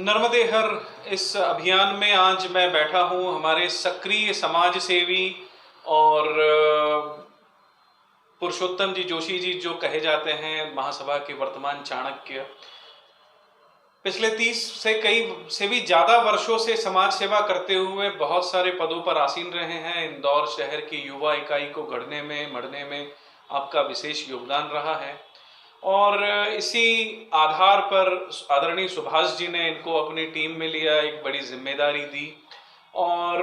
नर्मदे हर इस अभियान में आज मैं बैठा हूं हमारे सक्रिय समाज सेवी और पुरुषोत्तम जी जोशी जी, जो कहे जाते हैं महासभा के वर्तमान चाणक्य। पिछले 30 से भी ज़्यादा वर्षों से समाज सेवा करते हुए बहुत सारे पदों पर आसीन रहे हैं। इंदौर शहर की युवा इकाई को गढ़ने में मढ़ने में आपका विशेष योगदान रहा है और इसी आधार पर आदरणीय सुभाष जी ने इनको अपनी टीम में लिया, एक बड़ी जिम्मेदारी दी और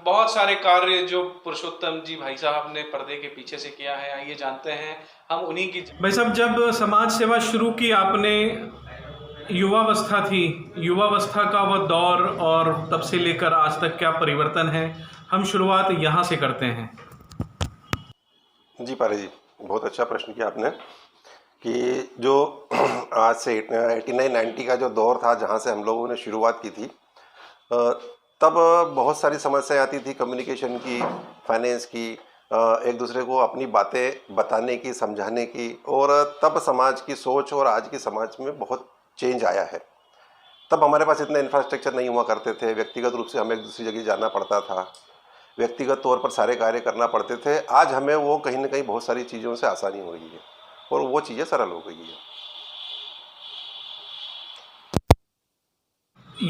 बहुत सारे कार्य जो पुरुषोत्तम जी भाई साहब ने पर्दे के पीछे से किया है, आइए जानते हैं हम उन्हीं की। भाई साहब, जब समाज सेवा शुरू की आपने, युवावस्था थी, युवावस्था का वह दौर और तब से लेकर आज तक क्या परिवर्तन है, हम शुरुआत यहाँ से करते हैं। जी पारे जी, बहुत अच्छा प्रश्न किया आपने कि जो आज से 89-90 का जो दौर था जहाँ से हम लोगों ने शुरुआत की थी, तब बहुत सारी समस्याएं आती थी, कम्युनिकेशन की, फाइनेंस की, एक दूसरे को अपनी बातें बताने की, समझाने की। और तब समाज की सोच और आज की समाज में बहुत चेंज आया है। तब हमारे पास इतना इंफ्रास्ट्रक्चर नहीं हुआ करते थे, व्यक्तिगत रूप से हमें एक दूसरी जगह जाना पड़ता था, व्यक्तिगत तौर पर सारे कार्य करना पड़ते थे। आज हमें वो कहीं ना कहीं बहुत सारी चीज़ों से आसानी हो गई है और वो चीज़ें सरल हो गई है।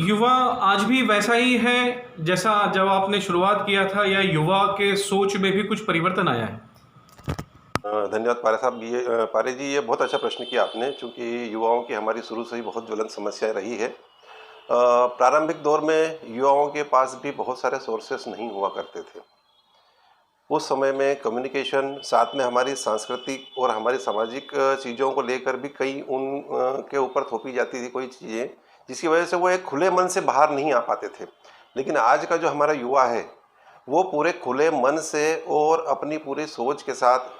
युवा आज भी वैसा ही है जैसा जब आपने शुरुआत किया था, या युवा के सोच में भी कुछ परिवर्तन आया है? धन्यवाद पारे साहब। पारे जी, ये बहुत अच्छा प्रश्न किया आपने, क्योंकि युवाओं की हमारी शुरू से ही बहुत ज्वलंत समस्या रही है। प्रारंभिक दौर में युवाओं के पास भी बहुत सारे सोर्सेस नहीं हुआ करते थे। उस समय में कम्युनिकेशन, साथ में हमारी सांस्कृतिक और हमारी सामाजिक चीज़ों को लेकर भी कई उन के ऊपर थोपी जाती थी कोई चीज़ें, जिसकी वजह से वो एक खुले मन से बाहर नहीं आ पाते थे। लेकिन आज का जो हमारा युवा है, वो पूरे खुले मन से और अपनी पूरी सोच के साथ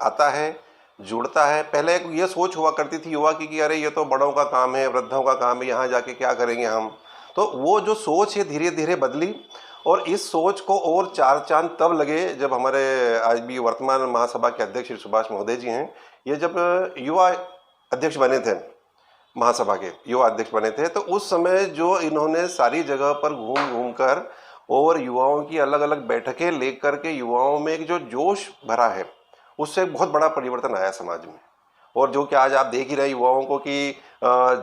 आता है, जुड़ता है। पहले एक ये सोच हुआ करती थी युवा की कि अरे ये तो बड़ों का काम है, वृद्धों का काम है, यहाँ जाके क्या करेंगे हम। तो वो जो सोच है धीरे धीरे बदली और इस सोच को और चार चांद तब लगे जब हमारे आज भी वर्तमान महासभा के अध्यक्ष श्री सुभाष महोदय जी हैं, ये जब युवा अध्यक्ष बने थे, महासभा के युवा अध्यक्ष बने थे, तो उस समय जो इन्होंने सारी जगह पर घूम घूम कर और युवाओं की अलग अलग बैठकें लेकर के युवाओं में एक जो जोश भरा है, उससे एक बहुत बड़ा परिवर्तन आया समाज में। और जो कि आज आप देख ही रहे युवाओं को कि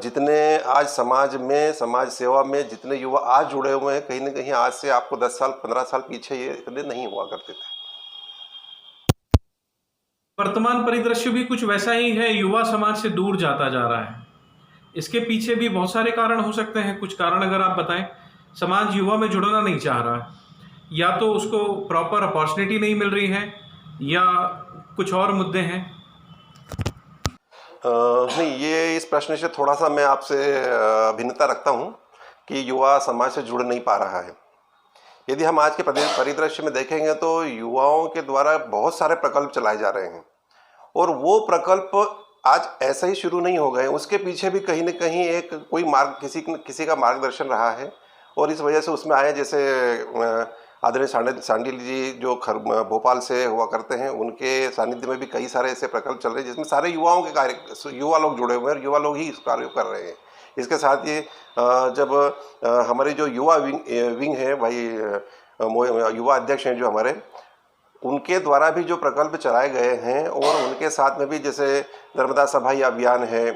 जितने आज समाज में, समाज सेवा में जितने युवा आज जुड़े हुए हैं, कहीं ना कहीं आज से आपको 10 साल 15 साल पीछे ये इतने नहीं हुआ करते थे। वर्तमान परिदृश्य भी कुछ वैसा ही है, युवा समाज से दूर जाता जा रहा है। इसके पीछे भी बहुत सारे कारण हो सकते हैं। कुछ कारण अगर आप बताएं। समाज युवा में जुड़ना नहीं चाह रहा है, या तो उसको प्रॉपर अपॉर्चुनिटी नहीं मिल रही है, या कुछ और मुद्दे हैं। नहीं, ये इस प्रश्न से थोड़ा सा मैं आपसे भिन्नता रखता हूँ कि युवा समाज से जुड़ नहीं पा रहा है। यदि हम आज के परिदृश्य में देखेंगे तो युवाओं के द्वारा बहुत सारे प्रकल्प चलाए जा रहे हैं और वो प्रकल्प आज ऐसे ही शुरू नहीं हो गए। उसके पीछे भी कहीं न कहीं एक कोई मार्ग, किसी का मार्गदर्शन रहा है और इस वजह से उसमें आए। जैसे आदरणीय सांडिल जी जो भोपाल से हुआ करते हैं, उनके सानिध्य में भी कई सारे ऐसे प्रकल्प चल रहे हैं जिसमें सारे युवाओं के कार्य, युवा लोग जुड़े हुए हैं और युवा लोग ही इस कार्य कर रहे हैं। इसके साथ ये जब हमारे जो युवा विंग है भाई, युवा अध्यक्ष हैं जो हमारे, उनके द्वारा भी जो प्रकल्प चलाए गए हैं और उनके साथ में भी जैसे नर्मदा सफाई अभियान है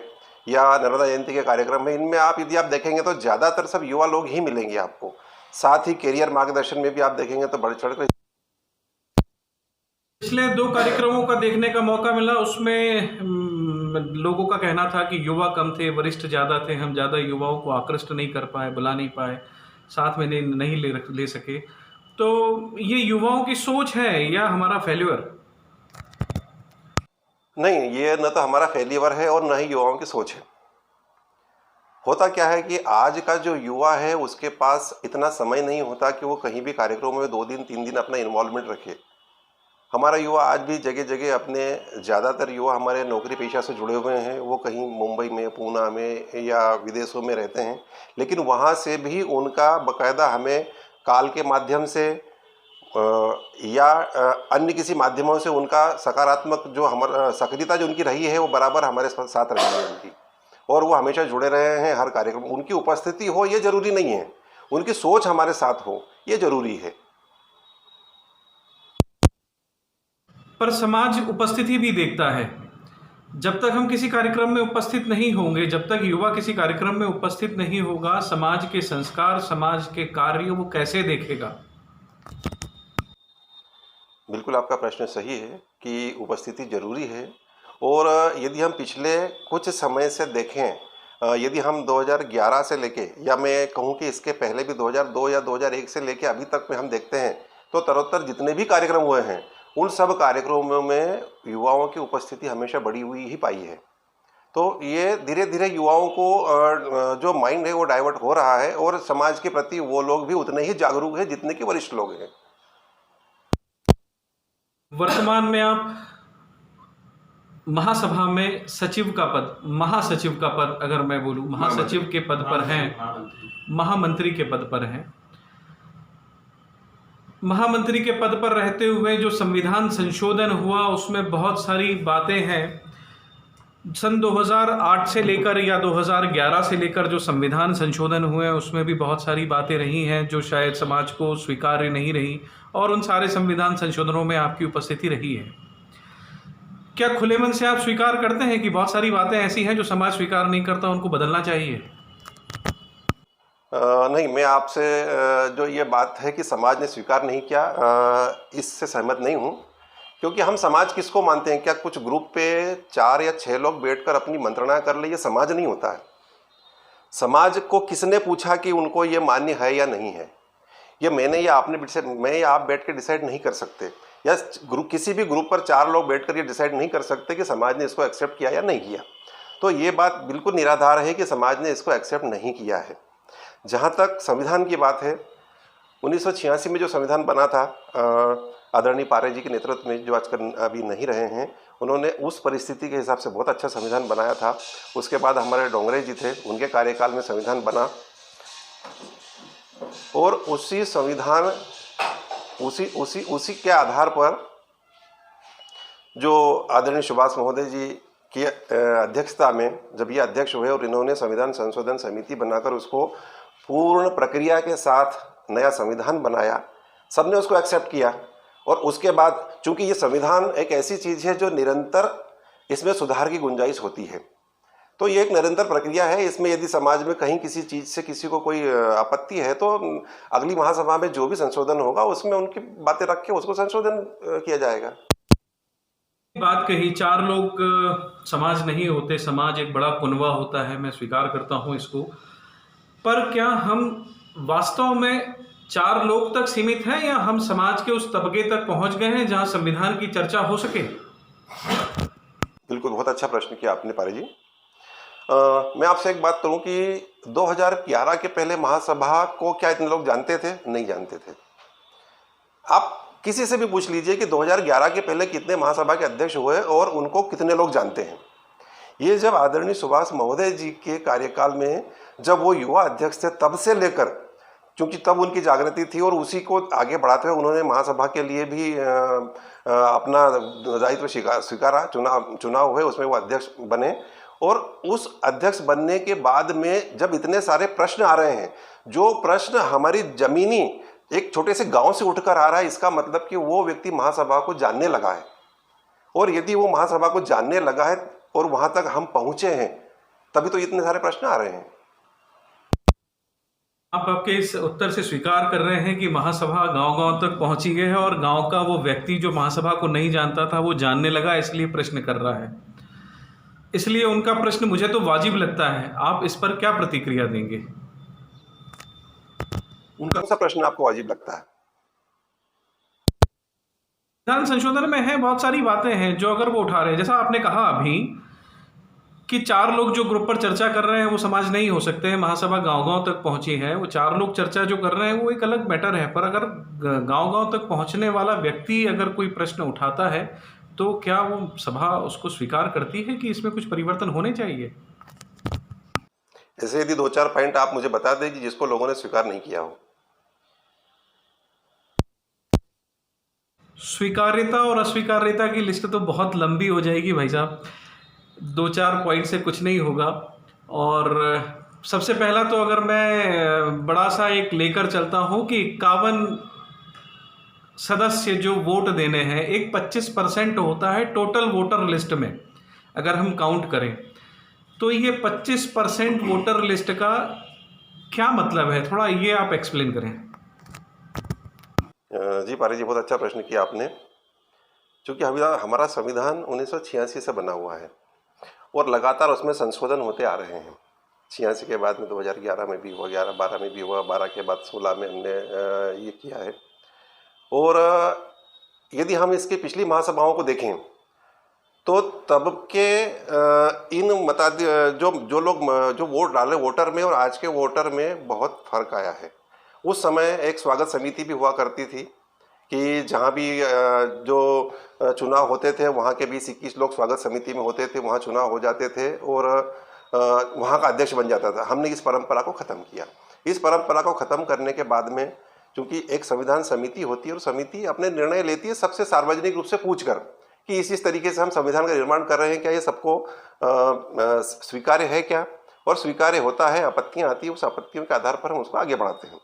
या नर्मदा जयंती के कार्यक्रम है, इनमें आप यदि आप देखेंगे तो ज़्यादातर सब युवा लोग ही मिलेंगे आपको। साथ ही कैरियर मार्गदर्शन में भी आप देखेंगे तो बढ़ चढ़कर। पिछले 2 कार्यक्रमों का देखने का मौका मिला, उसमें लोगों का कहना था कि युवा कम थे, वरिष्ठ ज़्यादा थे, हम ज़्यादा युवाओं को आकृष्ट नहीं कर पाए, बुला नहीं पाए, साथ में नहीं ले सके। तो ये युवाओं की सोच है या हमारा फेल्यूर? नहीं, ये न तो हमारा फेल्यूर है और न ही युवाओं की सोच है। होता क्या है कि आज का जो युवा है उसके पास इतना समय नहीं होता कि वो कहीं भी कार्यक्रमों में 2 दिन 3 दिन अपना इन्वॉल्वमेंट रखे। हमारा युवा आज भी जगह जगह अपने, ज़्यादातर युवा हमारे नौकरी पेशा से जुड़े हुए हैं, वो कहीं मुंबई में, पूना में या विदेशों में रहते हैं, लेकिन वहाँ से भी उनका बाकायदा हमें कॉल के माध्यम से या अन्य किसी माध्यमों से उनका सकारात्मक जो हमारा सक्रियता जो उनकी रही है वो बराबर हमारे साथ रही है उनकी। और वो हमेशा जुड़े रहे हैं हर कार्यक्रम, उनकी उपस्थिति हो ये जरूरी नहीं है, उनकी सोच हमारे साथ हो ये जरूरी है। पर समाज उपस्थिति भी देखता है। जब तक हम किसी कार्यक्रम में उपस्थित नहीं होंगे, जब तक युवा किसी कार्यक्रम में उपस्थित नहीं होगा, समाज के संस्कार, समाज के कार्य वो कैसे देखेगा? बिल्कुल आपका प्रश्न सही है कि उपस्थिति जरूरी है। और यदि हम पिछले कुछ समय से देखें, यदि हम 2011 से लेके, या मैं कहूँ कि इसके पहले भी 2002 या 2001 से लेके अभी तक में हम देखते हैं, तो उत्तरोत्तर जितने भी कार्यक्रम हुए हैं उन सब कार्यक्रमों में युवाओं की उपस्थिति हमेशा बढ़ी हुई ही पाई है। तो ये धीरे धीरे युवाओं को जो माइंड है वो डाइवर्ट हो रहा है, और समाज के प्रति वो लोग भी उतने ही जागरूक हैं जितने कि वरिष्ठ लोग हैं। वर्तमान में आप महासभा में सचिव का पद, महासचिव का पद अगर मैं बोलूं, महासचिव के पद पर हैं, महामंत्री के पद पर हैं। महामंत्री के पद पर रहते हुए जो संविधान संशोधन हुआ उसमें बहुत सारी बातें हैं। सन 2008 से लेकर या 2011 से लेकर जो संविधान संशोधन हुए उसमें भी बहुत सारी बातें रही हैं जो शायद समाज को स्वीकार्य नहीं रही, और उन सारे संविधान संशोधनों में आपकी उपस्थिति रही है। क्या खुले मन से आप स्वीकार करते हैं कि बहुत सारी बातें ऐसी हैं जो समाज स्वीकार नहीं करता, उनको बदलना चाहिए? नहीं, मैं आपसे जो ये बात है कि समाज ने स्वीकार नहीं किया, इससे सहमत नहीं हूँ। क्योंकि हम समाज किसको मानते हैं? क्या कुछ ग्रुप पे 4 या 6 लोग बैठकर अपनी मंत्रणा कर ले, ये समाज नहीं होता है। समाज को किसने पूछा कि उनको ये मान्य है या नहीं है? ये मैंने या आपने, मैं या आप बैठ के डिसाइड नहीं कर सकते, या ग्रुप, किसी भी ग्रुप पर 4 लोग बैठकर ये डिसाइड नहीं कर सकते कि समाज ने इसको एक्सेप्ट किया या नहीं किया। तो ये बात बिल्कुल निराधार है कि समाज ने इसको एक्सेप्ट नहीं किया है। जहाँ तक संविधान की बात है, 1986 में जो संविधान बना था, आदरणीय पारे जी के नेतृत्व में, जो आजकल अभी नहीं रहे हैं, उन्होंने उस परिस्थिति के हिसाब से बहुत अच्छा संविधान बनाया था। उसके बाद हमारे डोंगरे जी थे, उनके कार्यकाल में संविधान बना, और उसी संविधान उसी के आधार पर जो आदरणीय सुभाष महोदय जी की अध्यक्षता में जब ये अध्यक्ष हुए और इन्होंने संविधान संशोधन समिति बनाकर उसको पूर्ण प्रक्रिया के साथ नया संविधान बनाया, सबने उसको एक्सेप्ट किया। और उसके बाद चूंकि ये संविधान एक ऐसी चीज़ है जो निरंतर इसमें सुधार की गुंजाइश होती है, तो ये एक निरंतर प्रक्रिया है। इसमें यदि समाज में कहीं किसी चीज़ से किसी को कोई आपत्ति है तो अगली महासभा में जो भी संशोधन होगा उसमें उनकी बातें रख के उसको संशोधन किया जाएगा। बात कही, 4 लोग समाज नहीं होते, समाज एक बड़ा कुनवा होता है, मैं स्वीकार करता हूँ इसको। पर क्या हम वास्तव में 4 लोग तक सीमित हैं, या हम समाज के उस तबके तक पहुंच गए हैं जहां संविधान की चर्चा हो सके? बिल्कुल, बहुत अच्छा प्रश्न किया आपने पारे जी। मैं आपसे एक बात करूं कि 2011 के पहले महासभा को क्या इतने लोग जानते थे? नहीं जानते थे। आप किसी से भी पूछ लीजिए कि 2011 के पहले कितने महासभा के अध्यक्ष हुए और उनको कितने लोग जानते हैं। ये जब आदरणीय सुभाष महोदय जी के कार्यकाल में जब वो युवा अध्यक्ष थे, तब से लेकर, क्योंकि तब उनकी जागृति थी और उसी को आगे बढ़ाते हुए उन्होंने महासभा के लिए भी अपना दायित्व स्वीकारा, चुनाव हुए, उसमें वो अध्यक्ष बने। और उस अध्यक्ष बनने के बाद में जब इतने सारे प्रश्न आ रहे हैं, जो प्रश्न हमारी जमीनी एक छोटे से गांव से उठकर आ रहा है, इसका मतलब कि वो व्यक्ति महासभा को जानने लगा है। और यदि वो महासभा को जानने लगा है और वहां तक हम पहुंचे हैं, तभी तो इतने सारे प्रश्न आ रहे हैं। आप आपके इस उत्तर से स्वीकार कर रहे हैं कि महासभा गांव-गांव तक पहुंची गई है और गांव का वो व्यक्ति जो महासभा को नहीं जानता था वो जानने लगा, इसलिए प्रश्न कर रहा है। इसलिए उनका प्रश्न मुझे तो वाजिब लगता है। आप इस पर क्या प्रतिक्रिया देंगे? उनका कौन सा प्रश्न आपको वाजिब लगता है? संविधान संशोधन में है, बहुत सारी बातें हैं जो अगर वो उठा रहे हैं, जैसा आपने कहा अभी कि 4 लोग जो ग्रुप पर चर्चा कर रहे हैं वो समाज नहीं हो सकते हैं, महासभा गांव-गांव तक पहुंची है। वो 4 लोग चर्चा जो कर रहे हैं वो एक अलग मैटर है, पर अगर गांव-गांव तक पहुंचने वाला व्यक्ति अगर कोई प्रश्न उठाता है तो क्या वो सभा उसको स्वीकार करती है कि इसमें कुछ परिवर्तन होने चाहिए? ऐसे यदि 2-4 पॉइंट आप मुझे बता दें जिसको लोगों ने स्वीकार नहीं किया हो। स्वीकार्यता और अस्वीकार्यता की लिस्ट तो बहुत लंबी हो जाएगी भाई साहब, 2-4 पॉइंट से कुछ नहीं होगा। और सबसे पहला तो अगर मैं बड़ा सा एक लेकर चलता हूँ कि 51 सदस्य जो वोट देने हैं, एक 25% होता है टोटल वोटर लिस्ट में, अगर हम काउंट करें तो ये 25% वोटर लिस्ट का क्या मतलब है, थोड़ा ये आप एक्सप्लेन करें। जी पारी जी, बहुत अच्छा प्रश्न किया आपने। चूँकि हमारा संविधान 1986 से बना हुआ है और लगातार उसमें संशोधन होते आ रहे हैं। 86 के बाद में 2011 में भी हुआ, 11-12 में भी हुआ, 12 के बाद 16 में हमने ये किया है। और यदि हम इसकी पिछली महासभाओं को देखें तो तब के इन जो लोग जो वोट डाले वोटर में और आज के वोटर में बहुत फर्क आया है। उस समय एक स्वागत समिति भी हुआ करती थी कि जहाँ भी जो चुनाव होते थे वहाँ के 20-21 लोग स्वागत समिति में होते थे, वहाँ चुनाव हो जाते थे और वहाँ का अध्यक्ष बन जाता था। हमने इस परंपरा को ख़त्म किया। इस परंपरा को ख़त्म करने के बाद में चूँकि एक संविधान समिति होती है और समिति अपने निर्णय लेती है सबसे सार्वजनिक रूप से पूछकर कि इस तरीके से हम संविधान का निर्माण कर रहे हैं, क्या ये सबको स्वीकार्य है क्या, और स्वीकार्य होता है, आपत्तियाँ आती है, उस आपत्तियों के आधार पर हम उसको आगे बढ़ाते हैं।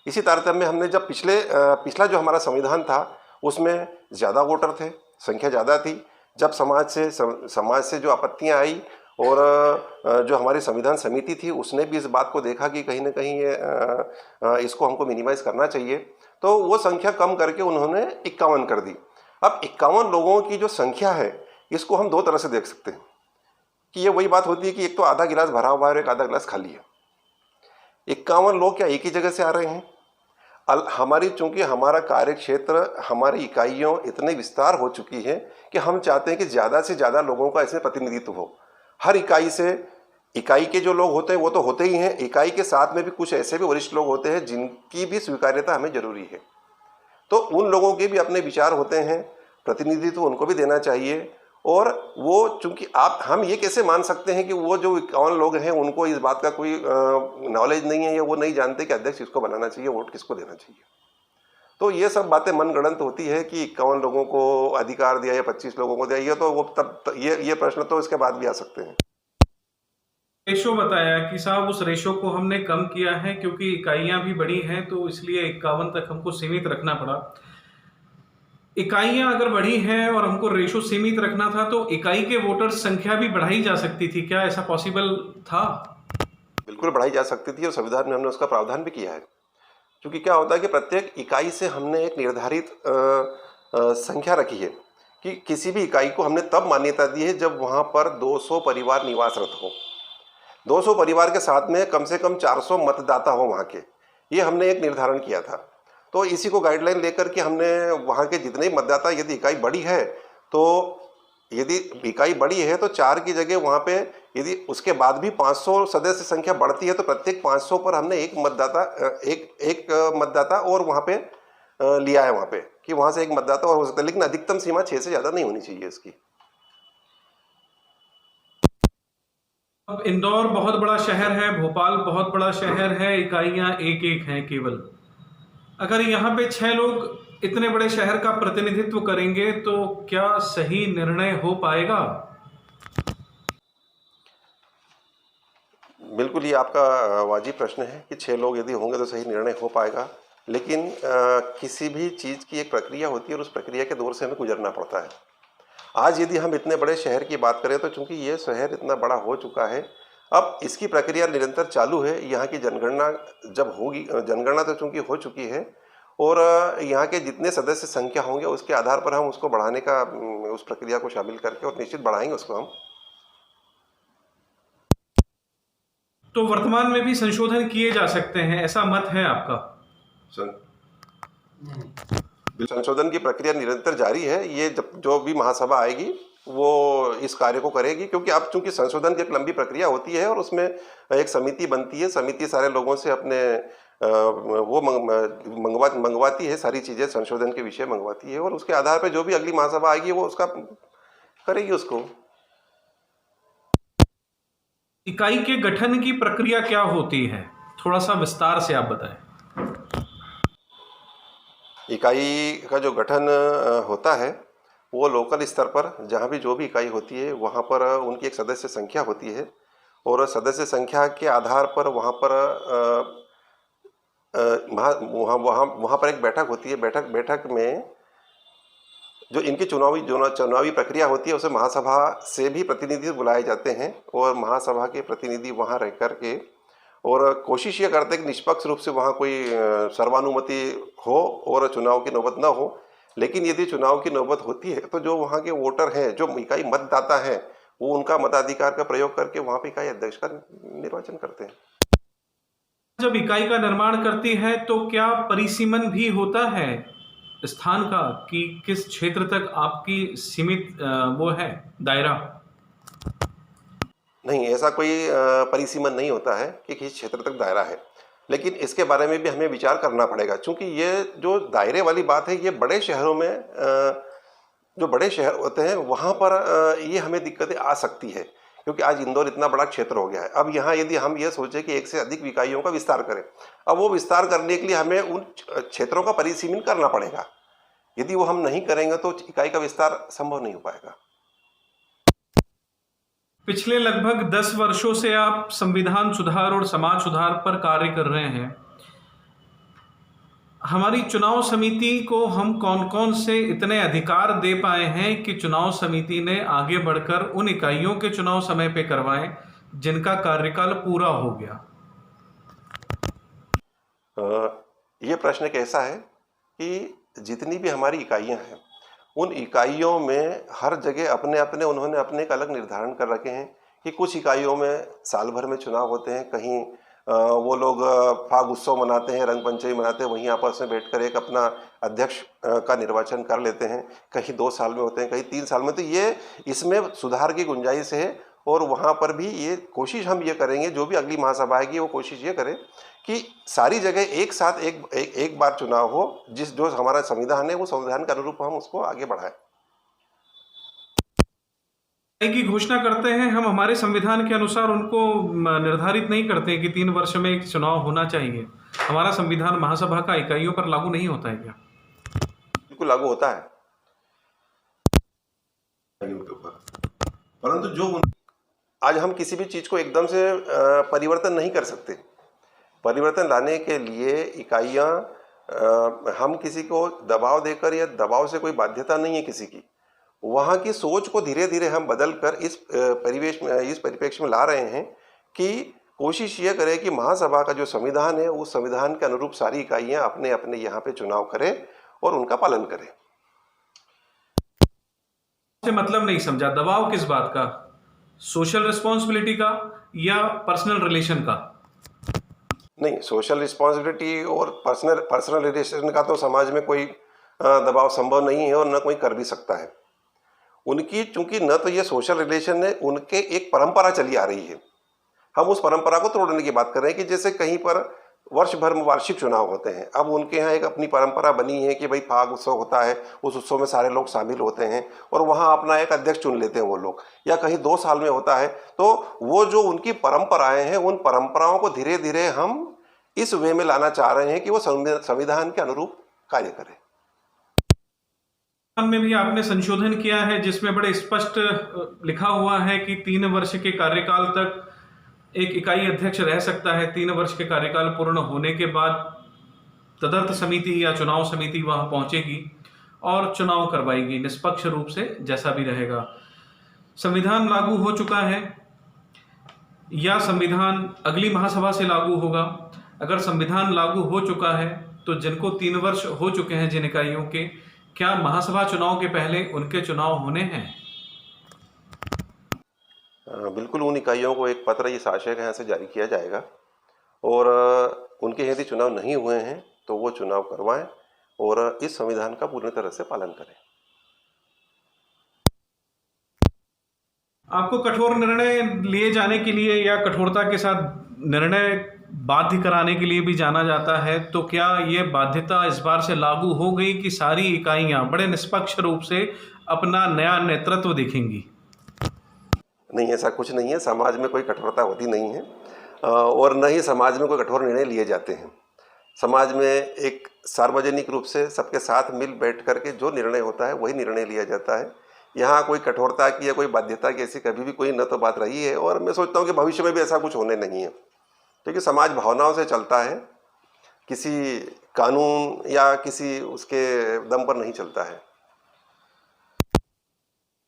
इसी तारतम्य में हमने जब पिछला जो हमारा संविधान था उसमें ज़्यादा वोटर थे, संख्या ज़्यादा थी। जब समाज से जो आपत्तियाँ आई और जो हमारी संविधान समिति थी उसने भी इस बात को देखा कि कहीं ना कहीं ये इसको हमको मिनिमाइज़ करना चाहिए, तो वो संख्या कम करके उन्होंने 51 कर दी। अब 51 लोगों की जो संख्या है इसको हम दो तरह से देख सकते हैं कि ये वही बात होती है कि एक तो आधा गिलास भरा हुआ है और एक आधा गिलास खाली है। 51 लोग क्या एक ही जगह से आ रहे हैं? चूंकि हमारा कार्य क्षेत्र, हमारी इकाइयों इतने विस्तार हो चुकी है कि हम चाहते हैं कि ज़्यादा से ज़्यादा लोगों का इसमें प्रतिनिधित्व हो। हर इकाई के जो लोग होते हैं वो तो होते ही हैं, इकाई के साथ में भी कुछ ऐसे भी वरिष्ठ लोग होते हैं जिनकी भी स्वीकार्यता हमें जरूरी है। तो उन लोगों के भी अपने विचार होते हैं, प्रतिनिधित्व उनको भी देना चाहिए। और वो चूंकि हम ये कैसे मान सकते हैं कि वो जो 51 लोग हैं उनको इस बात का कोई नॉलेज नहीं है या वो नहीं जानते कि अध्यक्ष किसको बनाना चाहिए, वोट किसको देना चाहिए। तो ये सब बातें मनगढ़ंत होती है कि 51 लोगों को अधिकार दिया या 25 लोगों को दिया, ये तो वो तब ये प्रश्न तो इसके बाद भी आ सकते हैं। रेशो बताया कि साहब उस रेशो को हमने कम किया है क्योंकि इकाइयां भी बड़ी हैं, तो इसलिए 51 तक हमको सीमित रखना पड़ा। इकाइयां अगर बढ़ी हैं और हमको रेशो सीमित रखना था तो इकाई के वोटर्स संख्या भी बढ़ाई जा सकती थी, क्या ऐसा पॉसिबल था? बिल्कुल बढ़ाई जा सकती थी और संविधान में हमने उसका प्रावधान भी किया है। क्योंकि क्या होता है कि प्रत्येक इकाई से हमने एक निर्धारित संख्या रखी है कि किसी भी इकाई को हमने तब मान्यता दी है जब वहाँ पर 200 परिवार निवासरत हो, 200 परिवार के साथ में कम से कम 400 मतदाता हो वहाँ के, ये हमने एक निर्धारण किया था। तो इसी को गाइडलाइन लेकर के हमने वहाँ के जितने मतदाता, यदि इकाई बड़ी है तो यदि इकाई बड़ी है तो 4 की जगह वहाँ पे यदि उसके बाद भी 500 सदस्य संख्या बढ़ती है तो प्रत्येक 500 पर हमने एक मतदाता और वहाँ पे लिया है, वहाँ पे कि वहाँ से एक मतदाता और हो सकता है, लेकिन अधिकतम सीमा 6 से ज़्यादा नहीं होनी चाहिए इसकी। अब इंदौर बहुत बड़ा शहर है, भोपाल बहुत बड़ा शहर है, इकाइयां एक एक हैं केवल। अगर यहाँ पे 6 लोग इतने बड़े शहर का प्रतिनिधित्व करेंगे तो क्या सही निर्णय हो पाएगा? बिल्कुल, ये आपका वाजिब प्रश्न है कि 6 लोग यदि होंगे तो सही निर्णय हो पाएगा, लेकिन किसी भी चीज़ की एक प्रक्रिया होती है और उस प्रक्रिया के दौर से हमें गुजरना पड़ता है। आज यदि हम इतने बड़े शहर की बात करें तो चूंकि ये शहर इतना बड़ा हो चुका है, अब इसकी प्रक्रिया निरंतर चालू है। यहाँ की जनगणना जब होगी, जनगणना तो चूंकि हो चुकी है और यहाँ के जितने सदस्य संख्या होंगे उसके आधार पर हम उसको बढ़ाने का, उस प्रक्रिया को शामिल करके और निश्चित बढ़ाएंगे उसको हम। तो वर्तमान में भी संशोधन किए जा सकते हैं, ऐसा मत है आपका? संशोधन की प्रक्रिया निरंतर जारी है। ये जो भी महासभा आएगी वो इस कार्य को करेगी, क्योंकि अब चूंकि संशोधन की एक लंबी प्रक्रिया होती है और उसमें एक समिति बनती है। समिति सारे लोगों से अपने वो मंगवाती है, सारी चीज़ें संशोधन के विषय मंगवाती है और उसके आधार पर जो भी अगली महासभा आएगी वो उसका करेगी उसको। इकाई के गठन की प्रक्रिया क्या होती है, थोड़ा सा विस्तार से आप बताएं। इकाई का जो गठन होता है वो लोकल स्तर पर, जहाँ भी जो भी इकाई होती है वहाँ पर उनकी एक सदस्य संख्या होती है और सदस्य संख्या के आधार पर वहाँ पर वहाँ पर एक बैठक होती है। बैठक में जो इनकी चुनावी प्रक्रिया होती है, उसे महासभा से भी प्रतिनिधि बुलाए जाते हैं और महासभा के प्रतिनिधि वहाँ रह कर के और कोशिश ये करते हैं कि निष्पक्ष रूप से वहाँ कोई सर्वानुमति हो और चुनाव की नौबत न हो। लेकिन यदि चुनाव की नौबत होती है तो जो वहाँ के वोटर हैं, जो इकाई मतदाता हैं, वो उनका मताधिकार का प्रयोग करके वहाँ पे इकाई अध्यक्ष का निर्वाचन करते हैं। जब इकाई का निर्माण करती है तो क्या परिसीमन भी होता है स्थान का कि किस क्षेत्र तक आपकी सीमित वो है दायरा? नहीं, ऐसा कोई परिसीमन नहीं होता है कि किस क्षेत्र तक दायरा है, लेकिन इसके बारे में भी हमें विचार करना पड़ेगा, क्योंकि ये जो दायरे वाली बात है, ये बड़े शहरों में जो बड़े शहर होते हैं वहाँ पर ये हमें दिक्कतें आ सकती है, क्योंकि आज इंदौर इतना बड़ा क्षेत्र हो गया है। अब यहाँ यदि हम ये सोचें कि एक से अधिक इकाइयों का विस्तार करें, अब वो विस्तार करने के लिए हमें उन क्षेत्रों का परिसीमन करना पड़ेगा। यदि वो हम नहीं करेंगे तो इकाई का विस्तार संभव नहीं हो पाएगा। पिछले लगभग 10 वर्षों से आप संविधान सुधार और समाज सुधार पर कार्य कर रहे हैं। हमारी चुनाव समिति को हम कौन कौन से इतने अधिकार दे पाए हैं कि चुनाव समिति ने आगे बढ़कर उन इकाइयों के चुनाव समय पे करवाए जिनका कार्यकाल पूरा हो गया? ये प्रश्न एक ऐसा है कि जितनी भी हमारी इकाइयां हैं, उन इकाइयों में हर जगह उन्होंने अपने एक अलग निर्धारण कर रखे हैं कि कुछ इकाइयों में साल भर में चुनाव होते हैं, कहीं वो लोग फाग उत्सव मनाते हैं, रंग पंचमी मनाते हैं, वहीं आपस में बैठकर एक अपना अध्यक्ष का निर्वाचन कर लेते हैं, कहीं 2 साल में होते हैं, कहीं 3 साल में। तो ये इसमें सुधार की गुंजाइश है और वहाँ पर भी ये कोशिश हम ये करेंगे, जो भी अगली महासभा आएगी वो कोशिश ये करे कि सारी जगह एक साथ एक बार चुनाव हो, जो हमारा संविधान है वो संविधान के अनुरूप हम उसको आगे बढ़ाएं। की घोषणा करते हैं हम, हमारे संविधान के अनुसार उनको निर्धारित नहीं करते कि 3 वर्ष में एक चुनाव होना चाहिए। हमारा संविधान महासभा का इकाइयों पर लागू नहीं होता है क्या? बिल्कुल लागू होता है, परंतु आज हम किसी भी चीज को एकदम से परिवर्तन नहीं कर सकते। परिवर्तन लाने के लिए इकाइयां, हम किसी को दबाव देकर या दबाव से कोई बाध्यता नहीं है किसी की, वहाँ की सोच को धीरे धीरे हम बदल कर इस परिप्रेक्ष्य में ला रहे हैं कि कोशिश ये करें कि महासभा का जो संविधान है उस संविधान के अनुरूप सारी इकाइयां अपने अपने यहाँ पे चुनाव करें और उनका पालन करें। से मतलब नहीं समझा, दबाव किस बात का? सोशल रिस्पॉन्सिबिलिटी का या पर्सनल रिलेशन का? नहीं, सोशल रिस्पॉन्सिबिलिटी और पर्सनल रिलेशन का तो समाज में कोई दबाव संभव नहीं है और न कोई कर भी सकता है। उनकी चूंकि न तो ये सोशल रिलेशन है, उनके एक परंपरा चली आ रही है, हम उस परंपरा को तोड़ने की बात कर रहे हैं कि जैसे कहीं पर वर्ष भर में वार्षिक चुनाव होते हैं, अब उनके यहाँ एक अपनी परंपरा बनी है कि भाई फाग उत्सव होता है, उस उत्सव में सारे लोग शामिल होते हैं और वहाँ अपना एक अध्यक्ष चुन लेते हैं वो लोग, या कहीं 2 साल में होता है। तो वो जो उनकी परंपराएं हैं, उन परंपराओं को धीरे धीरे हम इस वे में लाना चाह रहे हैं कि वो संविधान के अनुरूप कार्य करें। में भी आपने संशोधन किया है जिसमें बड़े स्पष्ट लिखा हुआ है कि 3 वर्ष के कार्यकाल तक एक इकाई अध्यक्ष रह सकता है। 3 वर्ष के कार्यकाल पूर्ण होने के बाद तदर्थ समिति या चुनाव समिति वहां पहुंचेगी और चुनाव करवाएगी निष्पक्ष रूप से, जैसा भी रहेगा। संविधान लागू हो चुका है या संविधान अगली महासभा से लागू होगा? अगर संविधान लागू हो चुका है तो जिनको 3 वर्ष हो चुके हैं जिन इकाइयों के, क्या महासभा चुनाव के पहले उनके चुनाव होने हैं? बिल्कुल, उन इकाइयों को एक पत्र इस आशय के यहाँ से जारी किया जाएगा और उनके यदि चुनाव नहीं हुए हैं तो वो चुनाव करवाएं और इस संविधान का पूरी तरह से पालन करें। आपको कठोर निर्णय लिए जाने के लिए या कठोरता के साथ निर्णय बाध्य कराने के लिए भी जाना जाता है, तो क्या ये बाध्यता इस बार से लागू हो गई कि सारी इकाइयां बड़े निष्पक्ष रूप से अपना नया नेतृत्व देखेंगी? नहीं, ऐसा कुछ नहीं है। समाज में कोई कठोरता होती नहीं है और न ही समाज में कोई कठोर निर्णय लिए जाते हैं। समाज में एक सार्वजनिक रूप से सबके साथ मिल बैठ करके जो निर्णय होता है वही निर्णय लिया जाता है। यहाँ कोई कठोरता की या कोई बाध्यता की ऐसी कभी भी कोई न तो बात रही है, और मैं सोचता हूँ कि भविष्य में भी ऐसा कुछ होने नहीं है, क्योंकि समाज भावनाओं से चलता है, किसी कानून या किसी उसके दम पर नहीं चलता है।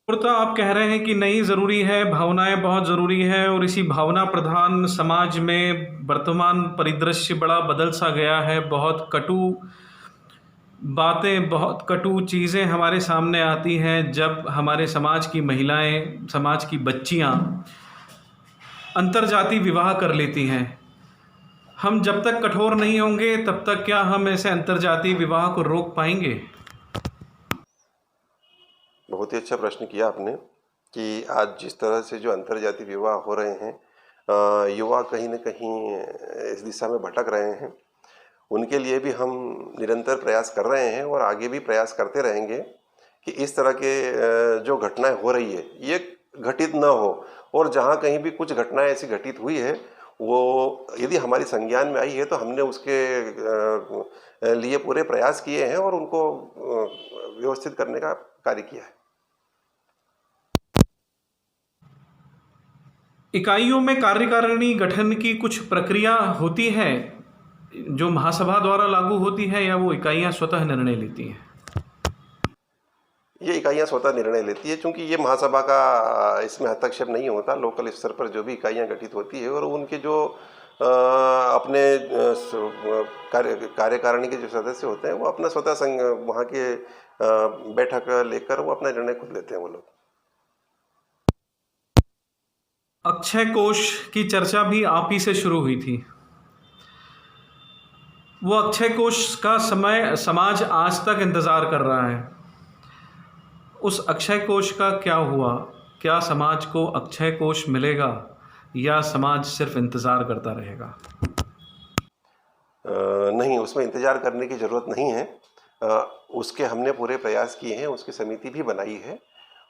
तो आप कह रहे हैं कि नहीं, ज़रूरी है, भावनाएं बहुत ज़रूरी है, और इसी भावना प्रधान समाज में वर्तमान परिदृश्य बड़ा बदल सा गया है। बहुत कटु बातें, बहुत कटु चीज़ें हमारे सामने आती हैं जब हमारे समाज की महिलाएं, समाज की बच्चियां अंतरजातीय विवाह कर लेती हैं। हम जब तक कठोर नहीं होंगे तब तक क्या हम ऐसे अंतरजातीय विवाह को रोक पाएंगे? बहुत ही अच्छा प्रश्न किया आपने कि आज जिस तरह से जो अंतर्जातीय विवाह हो रहे हैं, युवा कहीं न कहीं इस दिशा में भटक रहे हैं। उनके लिए भी हम निरंतर प्रयास कर रहे हैं और आगे भी प्रयास करते रहेंगे कि इस तरह के जो घटनाएं हो रही है ये घटित न हो, और जहां कहीं भी कुछ घटनाएं ऐसी घटित हुई है वो यदि हमारी संज्ञान में आई है तो हमने उसके लिए पूरे प्रयास किए हैं और उनको व्यवस्थित करने का कार्य किया है। इकाइयों में कार्यकारिणी गठन की कुछ प्रक्रिया होती है जो महासभा द्वारा लागू होती है, या वो इकाइयां स्वतः निर्णय लेती हैं? ये इकाइयां स्वतः निर्णय लेती है, क्योंकि ये महासभा का इसमें हस्तक्षेप नहीं होता। लोकल स्तर पर जो भी इकाइयां गठित होती है और उनके जो अपने कार्यकारिणी के जो सदस्य होते हैं वो अपना स्वतः वहाँ के बैठक लेकर वो अपना निर्णय खुद लेते हैं वो लोग। अक्षय कोष की चर्चा भी आप ही से शुरू हुई थी। वो अक्षय कोष का समय समाज आज तक इंतज़ार कर रहा है। उस अक्षय कोष का क्या हुआ? क्या समाज को अक्षय कोष मिलेगा या समाज सिर्फ इंतज़ार करता रहेगा? नहीं, उसमें इंतज़ार करने की ज़रूरत नहीं है। उसके हमने पूरे प्रयास किए हैं, उसकी समिति भी बनाई है,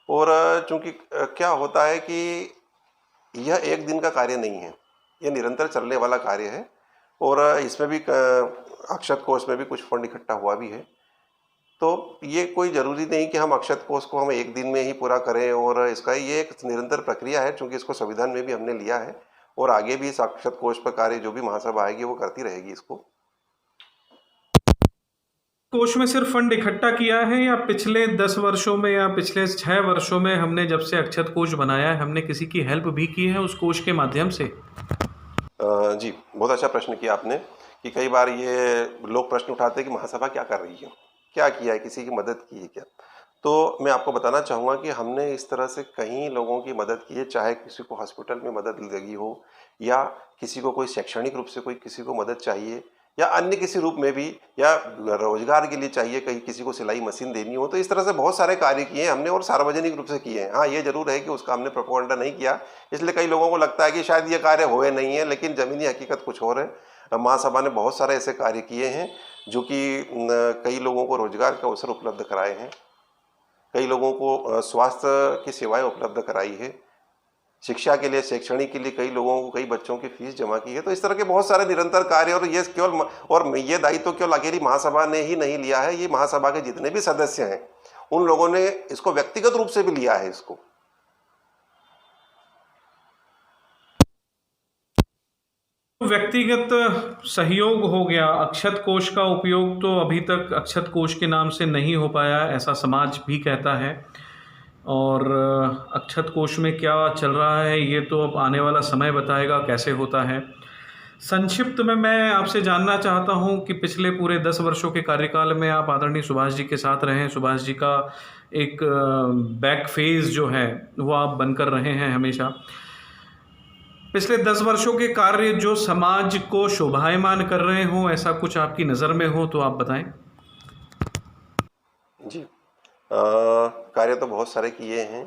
और चूँकि क्या होता है कि यह एक दिन का कार्य नहीं है, यह निरंतर चलने वाला कार्य है, और इसमें भी अक्षत कोष में भी कुछ फंड इकट्ठा हुआ भी है। तो ये कोई ज़रूरी नहीं कि हम अक्षत कोष को हम एक दिन में ही पूरा करें, और इसका ये एक निरंतर प्रक्रिया है, क्योंकि इसको संविधान में भी हमने लिया है, और आगे भी इस अक्षत कोष पर कार्य जो भी महासभा आएगी वो करती रहेगी। इसको कोष में सिर्फ फंड इकट्ठा किया है, या पिछले 10 वर्षों में या पिछले 6 वर्षों में हमने जब से अक्षत कोष बनाया है हमने किसी की हेल्प भी की है उस कोष के माध्यम से? जी, बहुत अच्छा प्रश्न किया आपने कि कई बार ये लोग प्रश्न उठाते हैं कि महासभा क्या कर रही है, क्या किया है, किसी की मदद की है क्या। तो मैं आपको बताना चाहूँगा कि हमने इस तरह से कई लोगों की मदद की है, चाहे किसी को हॉस्पिटल में मदद लगी हो, या किसी को कोई शैक्षणिक रूप से कोई किसी को मदद चाहिए, या अन्य किसी रूप में भी, या रोजगार के लिए चाहिए, कहीं किसी को सिलाई मशीन देनी हो। तो इस तरह से बहुत सारे कार्य किए हैं हमने, और सार्वजनिक रूप से किए हैं। हाँ, ये जरूर है कि उसका हमने प्रोपेगेंडा नहीं किया, इसलिए कई लोगों को लगता है कि शायद ये कार्य हुए नहीं है, लेकिन ज़मीनी हकीकत कुछ और है। महासभा ने बहुत सारे ऐसे कार्य किए हैं जो कि कई लोगों को रोजगार के अवसर उपलब्ध कराए हैं, कई लोगों को स्वास्थ्य की सेवाएं उपलब्ध कराई है, शिक्षा के लिए, शैक्षणिक के लिए कई लोगों को, कई बच्चों की फीस जमा की है। तो इस तरह के बहुत सारे निरंतर कार्य, और ये केवल, और ये दायित्व केवल अकेली महासभा ने ही नहीं लिया है, ये महासभा के जितने भी सदस्य हैं उन लोगों ने इसको व्यक्तिगत रूप से भी लिया है। इसको व्यक्तिगत सहयोग हो गया। अक्षत कोष का उपयोग तो अभी तक अक्षत कोष के नाम से नहीं हो पाया, ऐसा समाज भी कहता है, और अक्षत कोष में क्या चल रहा है ये तो अब आने वाला समय बताएगा कैसे होता है। संक्षिप्त में मैं आपसे जानना चाहता हूं कि पिछले पूरे 10 वर्षों के कार्यकाल में आप आदरणीय सुभाष जी के साथ रहे हैं। सुभाष जी का एक बैक फेज जो है वो आप बनकर रहे हैं हमेशा। पिछले 10 वर्षों के कार्य जो समाज को शोभायमान कर रहे हों, ऐसा कुछ आपकी नज़र में हो तो आप बताएं। जी, कार्य तो बहुत सारे किए हैं।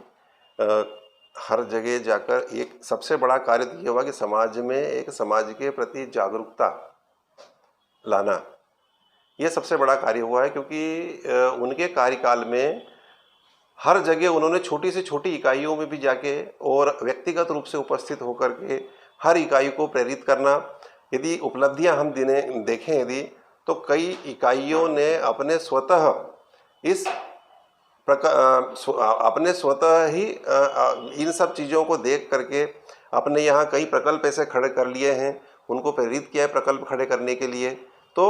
हर जगह जाकर एक सबसे बड़ा कार्य तो ये हुआ कि समाज में एक समाज के प्रति जागरूकता लाना, ये सबसे बड़ा कार्य हुआ है, क्योंकि उनके कार्यकाल में हर जगह उन्होंने छोटी से छोटी इकाइयों में भी जाके और व्यक्तिगत रूप से उपस्थित होकर के हर इकाई को प्रेरित करना। यदि उपलब्धियां हम देखें यदि, तो कई इकाइयों ने अपने स्वतः इस अपने स्वतः ही इन सब चीज़ों को देख करके अपने यहाँ कई प्रकल्प ऐसे खड़े कर लिए हैं, उनको प्रेरित किया है प्रकल्प खड़े करने के लिए। तो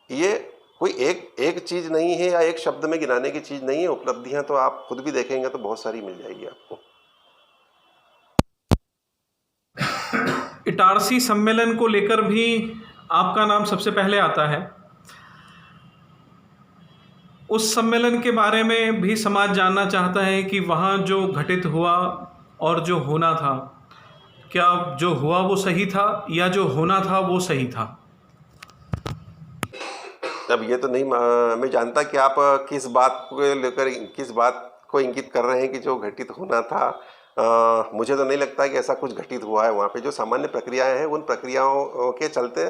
ये कोई एक चीज़ नहीं है या एक शब्द में गिनाने की चीज़ नहीं है। उपलब्धियाँ तो आप खुद भी देखेंगे तो बहुत सारी मिल जाएगी आपको। इटारसी सम्मेलन को लेकर भी आपका नाम सबसे पहले आता है। उस सम्मेलन के बारे में भी समाज जानना चाहता है कि वहाँ जो घटित हुआ और जो होना था, क्या जो हुआ वो सही था या जो होना था वो सही था? अब ये तो नहीं मैं जानता कि आप किस बात को लेकर, किस बात को इंगित कर रहे हैं कि जो घटित होना था। मुझे तो नहीं लगता कि ऐसा कुछ घटित हुआ है। वहाँ पे जो सामान्य प्रक्रियाएं हैं उन प्रक्रियाओं के चलते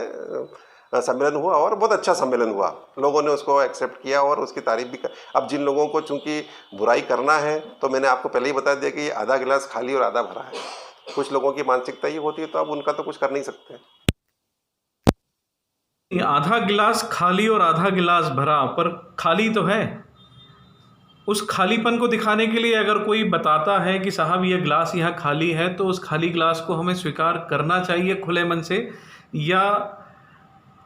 सम्मेलन हुआ और बहुत अच्छा सम्मेलन हुआ। लोगों ने उसको एक्सेप्ट किया और उसकी तारीफ भी कर। अब जिन लोगों को चूंकि बुराई करना है तो मैंने आपको पहले ही बता दिया कि आधा गिलास खाली और आधा भरा है। कुछ लोगों की मानसिकता ये होती है तो अब उनका तो कुछ कर नहीं सकते। आधा गिलास खाली और आधा गिलास भरा, पर खाली तो है। उस खालीपन को दिखाने के लिए अगर कोई बताता है कि साहब ये गिलास यहाँ खाली है, तो उस खाली गिलास को हमें स्वीकार करना चाहिए खुले मन से, या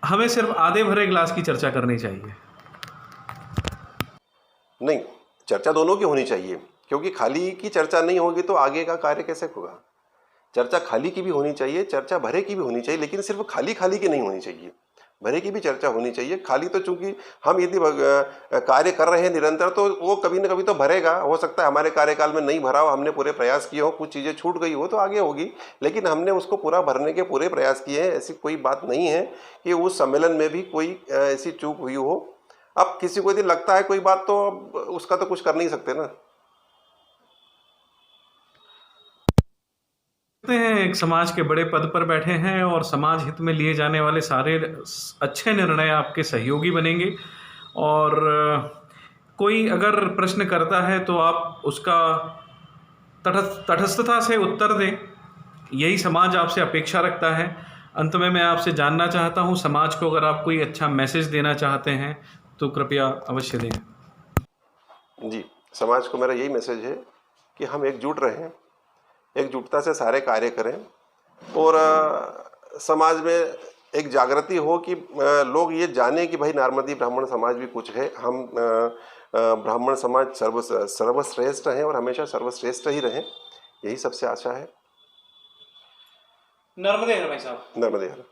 हमें सिर्फ आधे भरे गिलास की चर्चा करनी चाहिए? नहीं, चर्चा दोनों की होनी चाहिए, क्योंकि खाली की चर्चा नहीं होगी तो आगे का कार्य कैसे होगा। चर्चा खाली की भी होनी चाहिए, चर्चा भरे की भी होनी चाहिए, लेकिन सिर्फ खाली खाली की नहीं होनी चाहिए, भरे की भी चर्चा होनी चाहिए। खाली तो चूंकि हम यदि कार्य कर रहे हैं निरंतर तो वो कभी ना कभी तो भरेगा। हो सकता है हमारे कार्यकाल में नहीं भरा हो, हमने पूरे प्रयास किए हो, कुछ चीज़ें छूट गई हो तो आगे होगी, लेकिन हमने उसको पूरा भरने के पूरे प्रयास किए हैं। ऐसी कोई बात नहीं है कि उस सम्मेलन में भी कोई ऐसी चूक हुई हो। अब किसी को यदि लगता है कोई बात तो उसका तो कुछ कर नहीं सकते ना। हैं एक समाज के बड़े पद पर बैठे हैं और समाज हित में लिए जाने वाले सारे अच्छे निर्णय आपके सहयोगी बनेंगे, और कोई अगर प्रश्न करता है तो आप उसका तटस्थता से उत्तर दें। यही समाज आपसे अपेक्षा रखता है। अंत में मैं आपसे जानना चाहता हूं, समाज को अगर आप कोई अच्छा मैसेज देना चाहते हैं तो कृपया अवश्य दें। जी, समाज को मेरा यही मैसेज है कि हम एकजुट रहें, एकजुटता से सारे कार्य करें, और समाज में एक जागृति हो कि लोग ये जाने कि भाई नारमदी ब्राह्मण समाज भी कुछ है। हम ब्राह्मण समाज सर्वश्रेष्ठ हैं और हमेशा सर्वश्रेष्ठ ही रहें, यही सबसे आशा है। नर्मदे हर भाई साहब। नर्मदे हर।